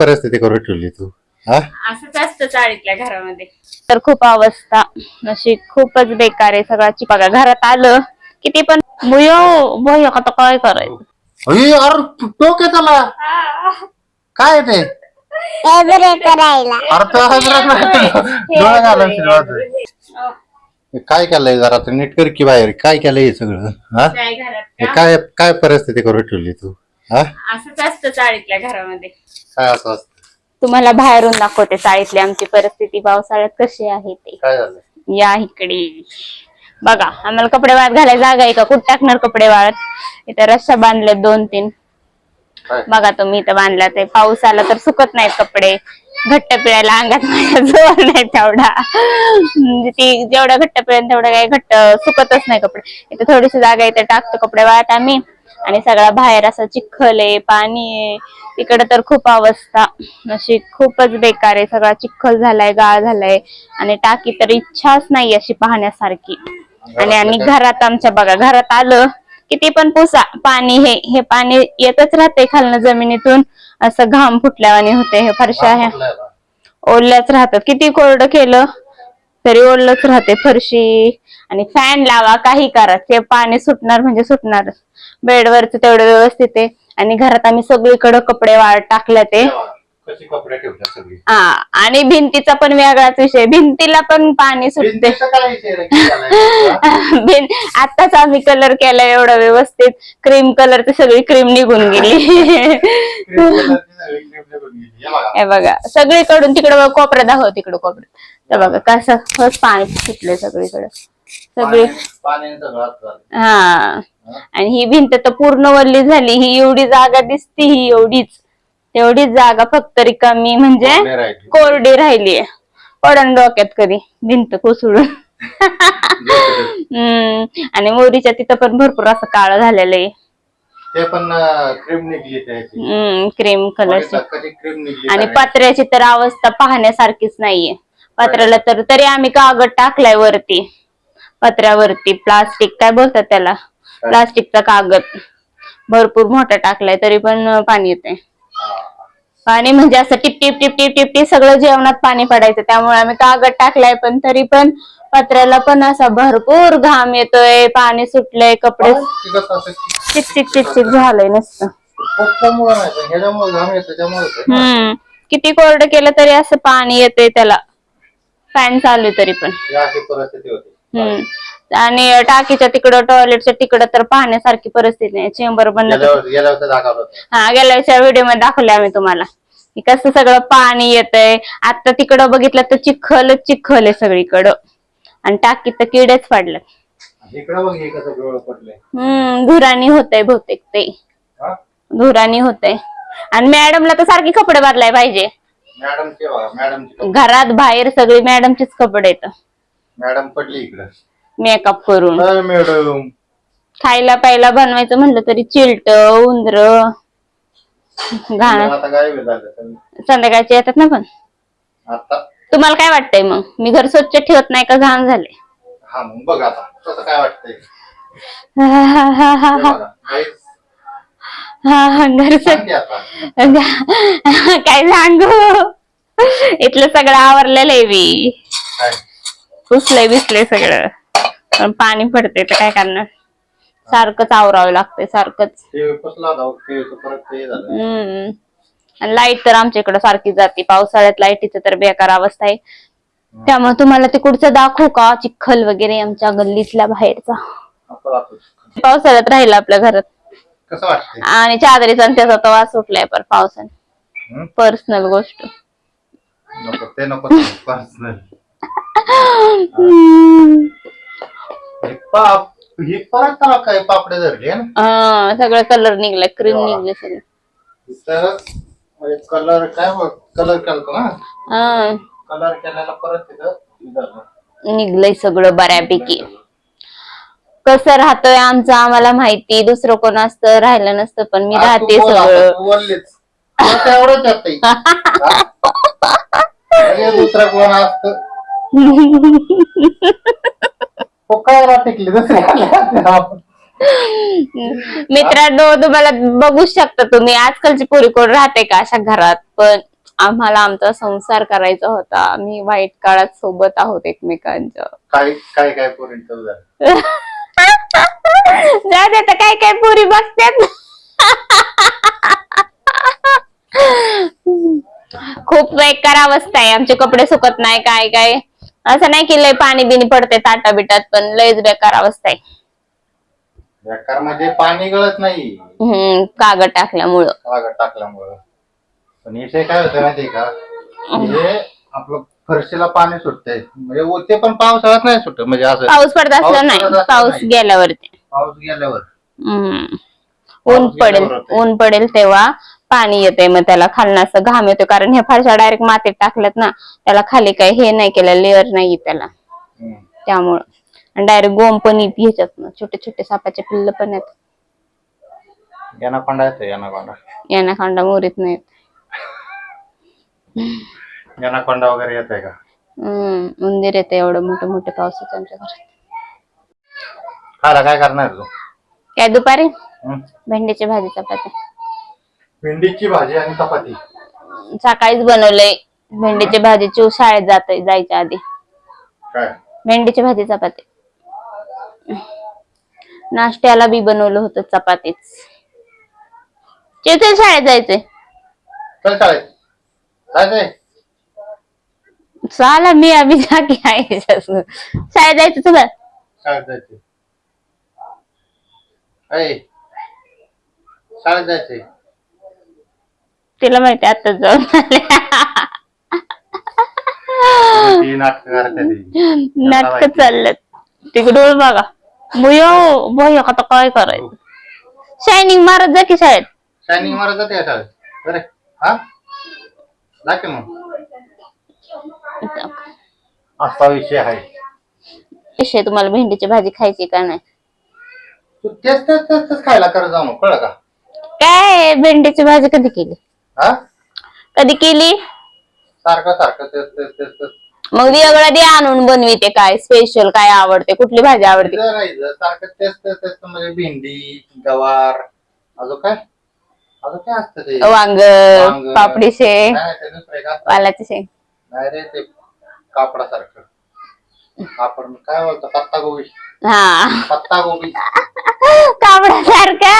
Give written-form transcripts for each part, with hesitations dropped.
परिस्थिती करून ठेवली तू? हा असंच असतं चाळीतल्या घरामध्ये. तर खूप अवस्था अशी खूपच बेकार आहे सगळा. बघा घरात आलं किती पण भय आता काय करायचं. अरे टोक आहे त्याला. काय ते करायला डोळा घालायचं. काय केलंय जरा नीट कर की बाहेर. काय केलंय हे सगळं? हा काय घरात हे का? काय काय परिस्थिती करून ठेवली तू? हा असंच असतं चाळीतल्या घरामध्ये. काय असं असतं? तुम्हाला बाहेरून दाखवते चाळीतली आमची परिस्थिती पावसाळ्यात कशी आहे ते. काय झालं? या इकडे बघा, आम्हाला कपडे वाळत घालायला जागा आहे का? कुठं टाकणार कपडे वाळत? इथे रस्सा बांधले 2-3. काय? बघा तुम्ही इथं बांधला ते. पाऊस आला तर सुकत नाहीत कपडे. घट्ट पिळायला अंगात माझ्या जोर नाही तेवढा. म्हणजे ती जेवढा घट्ट पिळेल तेवढं काही घट्ट सुकतच नाही कपडे. इथे थोडीशी जागा इथे टाकतो कपडे वाळत आम्ही. आणि सगळा बाहेर असं चिखल आहे, पाणी आहे. इकडे तर खूप अवस्था अशी खूपच बेकार आहे. सगळा चिखल झालाय, गाळ झालाय. आणि टाकी तर इच्छाच नाही अशी पाहण्यासारखी. आणि घरात आमच्या बघा, घरात आलं किती पण पुसा पाणी हे पाणी येतच राहते खालनं जमिनीतून. असं घाम फुटल्यावानी होते. हे फरशा आहे ओल्याच राहतात. किती कोरडं केलं तरी ओलच राहते फरशी. आणि फॅन लावा काही करा ते पाणी सुटणार म्हणजे सुटणार. बेडवरच तेवढं व्यवस्थित आहे. आणि घरात आम्ही सगळीकडे कपडे वाळत टाकले ते. कशी कपडे ठेवतात सगळी? हा आणि भिंतीचा पण वेगळाच विषय. भिंतीला पण पाणी सुटते. आताच आम्ही कलर केलाय एवढा व्यवस्थित. क्रीम कलरची सगळी क्रीम निघून गेली. हे बघा सगळीकडून तिकडं कोपऱ्यात दाखव, तिकडं कोपऱ्यात बघा कसं पाणी सुटले सगळीकडे सगळी. हा आणि ही भिंत तर पूर्ण वल्ली झाली. ही एवढी जागा दिसती, ही तेवढीच जागा फक्त रिकामी म्हणजे कोरडी राहिलीये. पडन डोक्यात कधी भिंत कोसळून. आणि मोरीच्या तिथं पण भरपूर असं काळं झालेलं आहे. ते पण क्रीम निघली क्रीम कलरची. क्रीम निघली. आणि पत्र्याची तर अवस्था पाहण्यासारखीच नाहीये. पत्र्याला तरी आम्ही कागद टाकलाय वरती. पत्र्यावरती प्लास्टिक काय बोलतात त्याला, प्लास्टिकचा कागद भरपूर मोठा टाकलाय तरी पण पाणी येते. पाणी म्हणजे असं tip tip tip tip tip tip सगळं जेवणात पाणी पडायचं. त्यामुळे आम्ही कागद टाकलाय पण तरी पण पत्र्याला पण असा भरपूर घाम येतोय. पाणी सुटलंय, कपडे चिकचिक चिकचिक झालंय नुसतं. किती कोरडं केलं तरी असं पाणी येतंय त्याला. फॅन चालू आहे तरी पण. आणि टाकीच्या तिकडं टॉयलेटच्या तिकडं तर पाहण्यासारखी परिस्थिती नाही. चेंबर बंद. हा गेल्या व्हिडिओ मध्ये दाखवले आम्ही तुम्हाला की कसं सगळं पाणी येतंय. आता तिकडं बघितलं तर चिखलच चिखल आहे सगळीकडं. आणि टाकीत तर किडेच पडल्यात. धुराणी होतंय बहुतेक ते. धुराणी होतंय. आणि मॅडमला तर सारखी कपडे बदलाय पाहिजे. घरात बाहेर सगळी मॅडमचीच कपडे येत. मॅडम पडली इकडं मेकअप करून. मॅडम खायला प्यायला बनवायचं म्हणलं तरी चिलट उंदर घाण. संध्याकाळचे येतात ना. पण तुम्हाला काय वाटतंय मग मी घर स्वच्छ ठेवत नाही का घाण झाले? हा मग बघ आता कसं काय वाटतंय. घर काय सांगू. इथलं सगळं आवरलेलं आहे मी. पुसलंय बिसलंय सगळं पण पाणी पडते तर काय करणार. सारखंच आवरावं लागतंय सारखंच. आणि लाईट तर आमच्या इकडे सारखी जाते. पावसाळ्यात लाईटीचं तर बेकार अवस्था आहे. त्यामुळे तुम्हाला तिकडचं दाखवू का चिखल वगैरे आमच्या गल्लीतल्या बाहेरचा. पावसाळ्यात राहिला आपल्या घरात कसं वाटतंय. आणि चादरीचा त्याचा तो वास सुटलाय पर पावसाने. पर्सनल गोष्ट नको ते नको पर्सनल. हे परत काय पापडे धरले ना. सगळं कलर निघलाय, क्रीम निघले सगळं. कलर काय कलर केलतो ना. कलर केल्याला परत तिथं निघलंय सगळं बऱ्यापैकी. कसं राहतोय आमचं आम्हाला माहिती. दुसरं कोण असतं राहिलं नसतं पण मी राहते सगळं. दुसरं कोण असत काय टिकली मित्रांनो तुम्हाला बघू शकता तुम्ही आजकालची पोरी कोण राहते का अशा घरात. पण आम्हाला आमचा संसार करायचा होता. आम्ही वाईट काळात सोबत आहोत एकमेकांच्या. काय काय काय पोरींचं उदाहरण? जाऊ दे आता, काय काय पोरी बघतात. खूप बेकार अवस्था आहे. आमचे कपडे सुकत नाही. काय काय असं नाही की लय पाणी बिनी पडते ताटा बिटात, पण लयच बेकार अवस्था आहे. बेकार म्हणजे पाणी गळत नाही कागद टाकल्यामुळं. कागद टाकल्यामुळं. पण इथे काय होतं माहितीये का, हे आपलं फरशीला पाणी सुटतंय म्हणजे ते पण पावसाळ्यात नाही सुटत, म्हणजे असं पाऊस पडत असला पाऊस नाही, पडत असला पाऊस नाही. गेल्यावरती. पाऊस गेल्यावर ऊन पाऊस पडेल, गेल्यावर होतंय. ऊन पडेल तेव्हा पाणी येते, मग त्याला खालनं असं घाम येतो. कारण हे फारशा डायरेक्ट मातीत टाकल्यात ना, त्याला खाली काही हे नाही केलं, लेअर नाही त्याला, त्यामुळं डायरेक्ट गोम पण येते ह्याच्यात. छोटे छोटे सापाचे पिल्ल पण येतात. एनाकोंडा येतो, एनाकोंडा. एनाकोंडा मोरीत नाहीत. एनाकोंडा वगैरे येतोय का? उंदीर येते एवढं मोठं मोठे पावसाचं आमच्या घरात. खायला काय करणार तू? काय दुपारी भेंडीची भाजी चपाती. भेंडीची भाजी आणि चपाती. सकाळीच बनवलंय भेंडीची भाजी. चिव शाळेत जायच्या आधी काय भेंडीची भाजी चपाती. नाश्त्याला बी बनवलं होतं चपातीच. चिव चल शाळेत जायचंय. चल शाळेत जायचंय. चला मी आम्ही जागी आहे. शाळेत जायचं तुला. शाळेत जायचंय. ऐ शाळेत जायचंय. तिला माहिती आताच जाऊन ती नाटक करते. नाटक चाललं तिकडून बघा. मुयो भय आता काय करायचं. शायनिंग मारत जा की शाळेत. शायनिंग मारत जाते का शाळेत? अरे हा जाते मग. असा विषय आहे. विषय तुम्हाला भेंडीची भाजी खायची का नाही? तू तेच तेच तेच तेच खायला करत जाऊ कळलं का? काय भेंडीची भाजी कधी केली? हा कधी केली? सारखं सारखं तेच तेच तेच तेच. मग वेगळं दे आणून बनविते. काय स्पेशल काय आवडते? कुठली भाजी आवडते? सारखं तेच तेच तेच म्हणजे भेंडी, गवार, अजून काय असतं ते? वांग, पापडी शेंग, नाही, ते दुसरं एक असतं. वालाची शेंग. नाही रे, ते कापडासारखं. कापड काय बोलतो? पत्ता गोबी. हा पत्ता गोबी. कापडासारखा.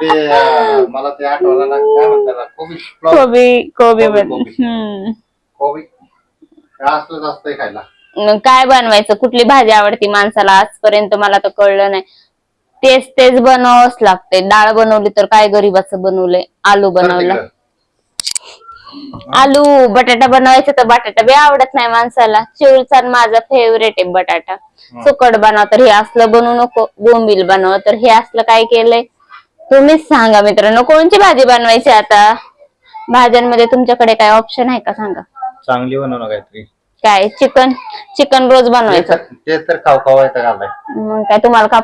ते मला ते आठवलं ना, काय म्हणतात कोबी. कोबी कोबी. कोबी. असलंच असतंय खायला. मग काय बनवायचं? कुठली भाजी आवडती माणसाला? आजपर्यंत मला तर कळलं नाही. तेच तेच बनवावंच लागते. डाळ बनवली तर काय गरीबाचं बनवलंय? आलू बनवला. आलू बटाटा बनवायचं तर बटाटा बी आवडत नाही माणसाला. चिवचा माझा फेवरेट आहे बटाटा. सुकट बनव तर हे असलं बनवू नको. बोंबील बनव तर हे असलं काय केलंय? तुम्हीच सांगा मित्रांनो, कोणची भाजी बनवायची आता? भाज्यांमध्ये तुमच्याकडे काय ऑप्शन आहे का सांगा? चांगली बनव ना काहीतरी. काय चिकन रोज बनवायचं. ते तर खाऊ खाऊ येतं घालाय. मग काय तुम्हाला का?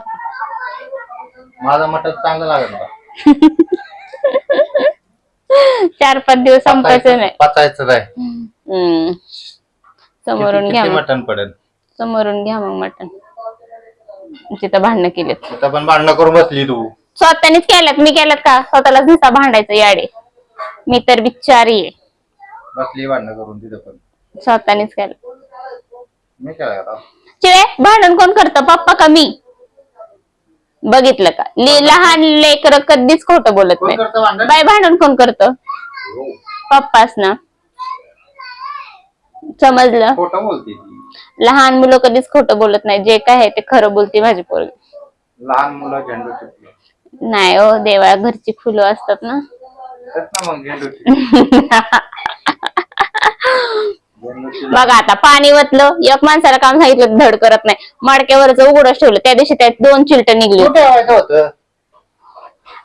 माझं मटण चांगलं लागत का? 4-5 दिवस संपायचं नाही. पचायचं नाही. समोरून घ्या. मटण पडेल. समोरून घ्या मग मटण. तिथं भांडणं केलेत. तिथं पण भांडणं करून बसली तू. स्वतःनीच केल्यात. मी केल्यात का? स्वतःलाच नुसता भांडायचं याडे. मी तर बिचारी आहे. बसली भांडणं करून तिथं पण. स्वतःनीच केलं. मी काय आता? चिवे भांडण कोण करतं? पप्पा का मी? बघितलं का? लहान लेकर कधीच खोटं बोलत नाही. बाय भांडण कोण करतं? पप्पाच ना. समजलं? खोटं बोलते. लहान मुलं कधीच खोटं बोलत नाही. जे काय आहे ते खरं बोलते माझी पोरगी. लहान मुलं झेंडू चिपलं नाही हो, देवा घरची फुलं असतात ना. मग झेंडू बघा आता पाणी वतलं. एक माणसाला काम सांगितलं धड करत नाही. मडक्यावरच उघडच ठेवलं. त्या दिवशी त्यात 2 चिलट निघली.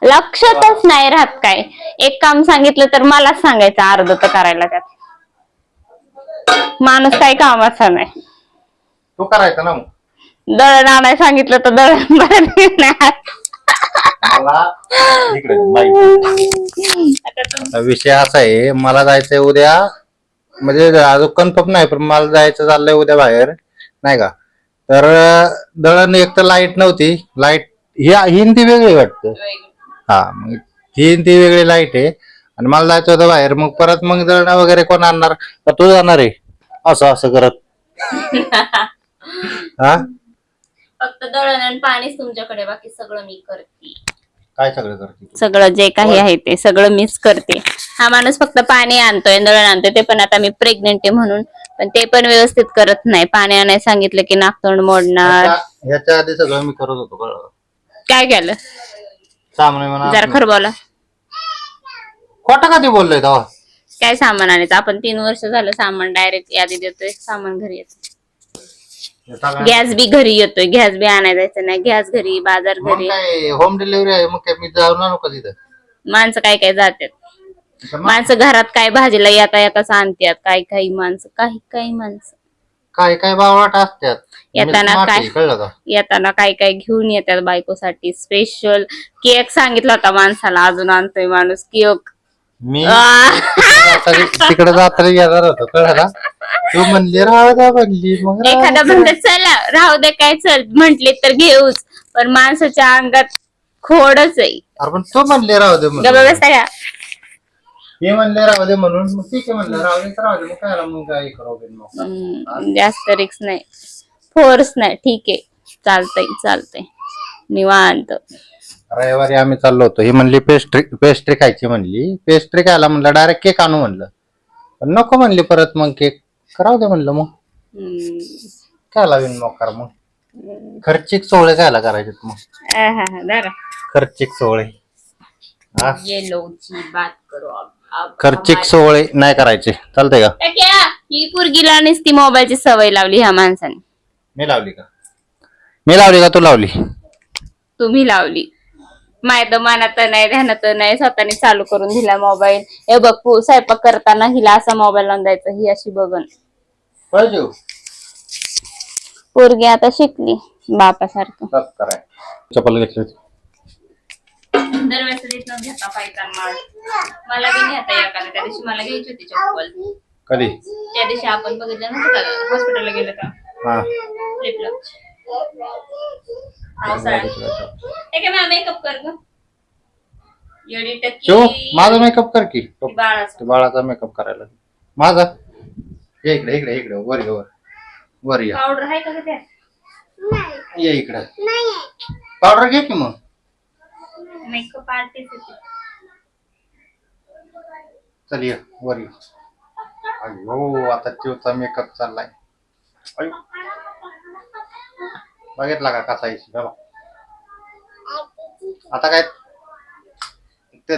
लक्षातच नाही राहत. काय एक काम सांगितलं तर मलाच सांगायचं अर्ध तर करायला. त्यात माणूस काही कामाचा नाही. तू करायचं ना. मग दळण आणायला सांगितलं तर दळण विषय असा आहे, मला जायचंय उद्या, म्हणजे अजून कन्फर्म नाही पण मला जायचं चाललंय उद्या बाहेर, नाही का? तर दळण एक तर लाईट नव्हती. लाईट ही ती वेगळी वाटतं. हा, मग ही ती वेगळी लाईट आहे. आणि मला जायचं होतं बाहेर, मग परत मग दळणं वगैरे कोण आणणार, का तू जाणार आहे असं असं करत? हा, फक्त दळण आणि पाणीच तुमच्याकडे, बाकी सगळं मी करते. काय सगळं करते तू? सगळं जे काही आहे ते सगळं मीच करते. हा माणूस फक्त पाणी आणतोय, दळण आणतोय, ते पण आता मी प्रेग्नेंट आहे म्हणून, पण ते पण व्यवस्थित करत नाही. पाणी आणायला सांगितलं की नाकतोंड मोडणार. ह्याच्या आधी सगळं मी करत होतो, कळलं का? काय केलं? सामान म्हणा, जरा खरं बोला. खोटं कधी बोललोय तेव्हा? काय सामान आणायचं? आपण 3 वर्ष झालं सामान डायरेक्ट यादी देतोय, सामान घरी येतं. गॅस बी घरी येतोय, गॅस बी आणायला जायचं नाही, गॅस घरी, बाजार मग घरी. काय होम डिलिव्हरी आहे, मग काय मी जाऊन आणू का तिथं? माणसं काय काय जातात, माणसं घरात काय भाजीला येता येताच आणतात, काही काही माणसं, काही काही माणसं काय काय बावळाट असतात. येताना मी smart काय आहे, कळलं का? येताना काय काय घेऊन येतात बायकोसाठी स्पेशल. केक सांगितला होता माणसाला, अजून आणतोय माणूस केक. मी तिकडे जाताना येणार होतो, कळलं का? तू म्हणली राहू द्या, म्हणली मग राहू एखादा द्या. म्हणते चला राहू दे, काय चल म्हंटले तर घेऊच, पण माणसाच्या अंगात खोडच आहे. अरे पण तू म्हणले राहू दे म्हणून, गप्प बसा का? हे म्हणले राहू दे म्हणून, मग ठीक आहे म्हणलं राहू दे तर राहू दे, मग काय मग काय करावं मग? जास्त रिक्स नाही, फोर्स नाही, ठीक आहे, चालतंय चालतंय, निवांत. रविवारी आम्ही चाललो होतो, ही म्हणली पेस्ट्री पेस्ट्री खायची, म्हणली पेस्ट्री खायला, म्हणलं डायरेक्ट केक आणू म्हणलं, पण नको म्हणली परत, मग केक राहू दे म्हणलं, मग काय लावीन मग कर, मग खर्चिक सोहळे कायला करायचे मग? जरा खर्चिक सोहळे, हा, येलोची बात करू अब खर्चिक सोहळे नाही करायचे, चालतंय का? क्या ही पोरगीला नुसती मोबाईलची सवय लावली ह्या माणसाने. मी लावली का? मी लावली का तू लावली? तुम्ही लावली. माहिती मनात नाही, ध्यानात नाही, स्वतःने चालू करून दिला मोबाईल. हे बघ स्वयंपाक करताना हिला असा मोबाईल लावून द्यायचा, ही अशी बघन. पाहिजे पोरगी आता शिकली बापासारखं. कराय चप्पल घेतली होती. दरवेळेस देत न घेता पायतान माळ, मला बी नेता एकाला. त्या दिवशी मला घ्यायची होती चप्पल. कधी? त्या दिवशी आपण बघितलं नव्हतं का, हॉस्पिटलला गेलो का? हा, ट्रिपला. मेकअप कर ग. एवढी शिव, टक्की माझा मेकअप कर की. बाळाचा. तू बाळाचा मेकअप करायला माझा. ये इकडे इकडे इकडे, वर ये, वर वर ये. पावडर आहे का त्या? ये इकडे. पावडर घे की मग. मेकअप आर्टिस्ट होती. चल ये वर ये. अयो आता चिवचा मेकअप चाललाय. अयो, बघितला का कसा आहे बाबा? आता काय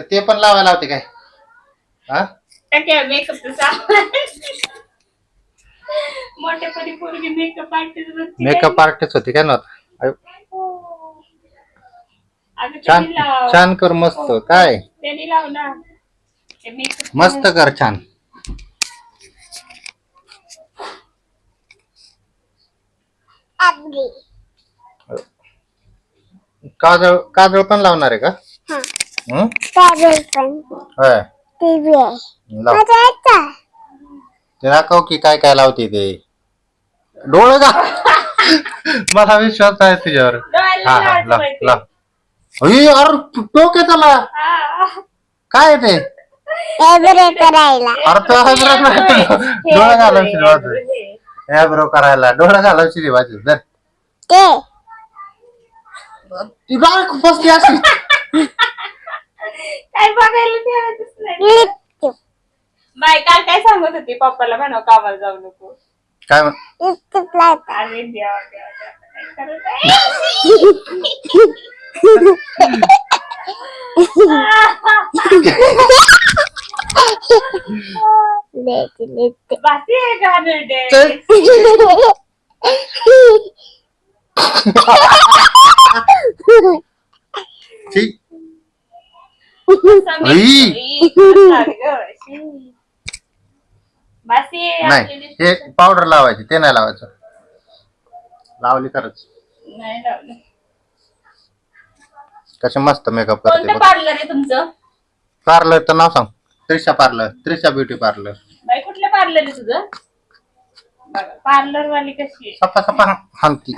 ते पण लावायला होते काय? हा, मेकअप मोठेपणी पोरगी मेकअप आर्टिस्ट होती. मेकअप आर्टिस्ट होती काय नव्हता? अयो, अगं छान त्यांनी लाव. छान कर, मस्त काय त्यांनी लाव ना ते मेकअप. मस्त कर, छान. अगदी. काजळ काजळ पण लावणार आहे का? हं? चालेल पण होय, टीव्ही आहे. लाव. मजा येता. ते दाखव की काय काय लावते ते. डोळे का? मला विश्वास आहे तुझ्यावर. डोळ्याला हा हा, लावायचं लाव माहिती. लाव. अरे टोक आहे त्याला. काय आहे ते? एब्रे करायला. अरे तो हजरत नाही. डोळे घालवशील बाजू. हे ब्रो करायला डोळे घालवशील बाजू. जर ते ती डायरेक्ट बसली अशी. काय बघायला ठेवायचंच नाही. लिप्ट. बाय काल काय सांगत होती पप्पाला, म्हणा कामाला जाऊ नको. काय म्हण? लिप्ट लावता. अरे देवा देवा देवा, काय करत लिप्ट लिप्ट. बाकी आहे का नरडे? ठीक. बासी नाही हे पावडर लावायची, ते नाही लावायचं. लावली खरंच. नाही लावलं. कसे मस्त मेकअप करते कोणतं बघ. पार्लर आहे तुमचं? पार्लरचं नाव सांग. Trisha parlour, Trisha beauty parlour. बाई कुठलं पार्लर आहे तुझं? बघा पार्लर वाली कशी आहे. सपा सपा हानती.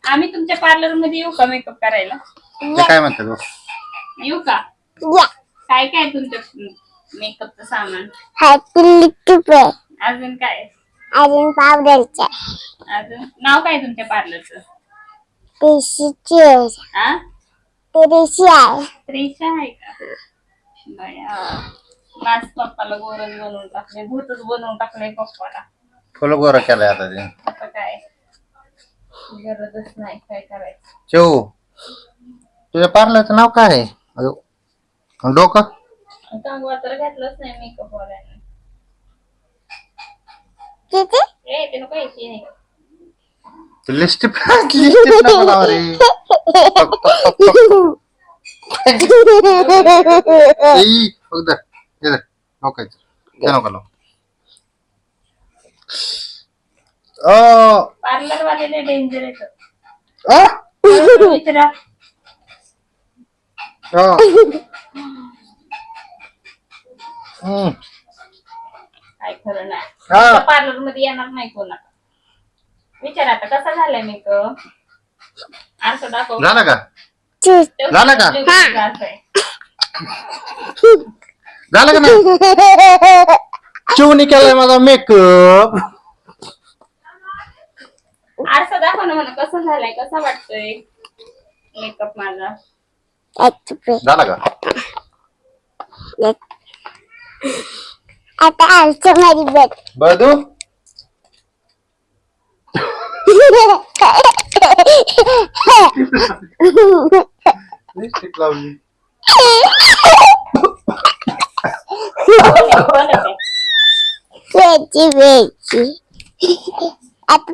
आम्ही तुमच्या पार्लर मध्ये येऊ का मेकअप करायला? ते काय म्हणते तू? येऊ का? या. काय काय तुमच्या मेकअपचं सामान? हॅपी लिपस्टिक आहे. अजून काय? अजून पावडरचे. अजून नाव काय तुमच्या पार्लरचं? पेशीची आहे. आ पेशी आहे. त्रिशा आहे का? बया माझ पप्पाला गोरच बनवून टाकले, भूतच बनवून टाकले पप्पाला. फुल गोरा केलाय आता ते. आता काय गरजच नाही, काय करायचं. चिऊ तुझ्या पार्लरचं नाव काय आहे? अयो, डोकं कंगवा तर घातलंच नाही मेकअप वाल्याने. किती? ए ते नको यायची नाही. लिस्टिप लिस्टिप नको लावा रे. ई, उधर इधर डोकायचं ते नको लावू. पार्लर वाले डेंजर येत. आ? विचारा काय खरं नाही. पार्लर मध्ये येणार नाही कोणा. विचार आता कसा झालाय मेकअप? असं दाखव. झालं का? चूस. झालं का? असं झालं का नाही? चिवनी केलाय माझा मेकअप. आरसा दाखव ना, म्हणा कसं झालाय, कसा वाटतोय मेकअप माझा. झालं का? आता आमचं माझी बेट. बदू लिपस्टिक लावली. वेची वेची आता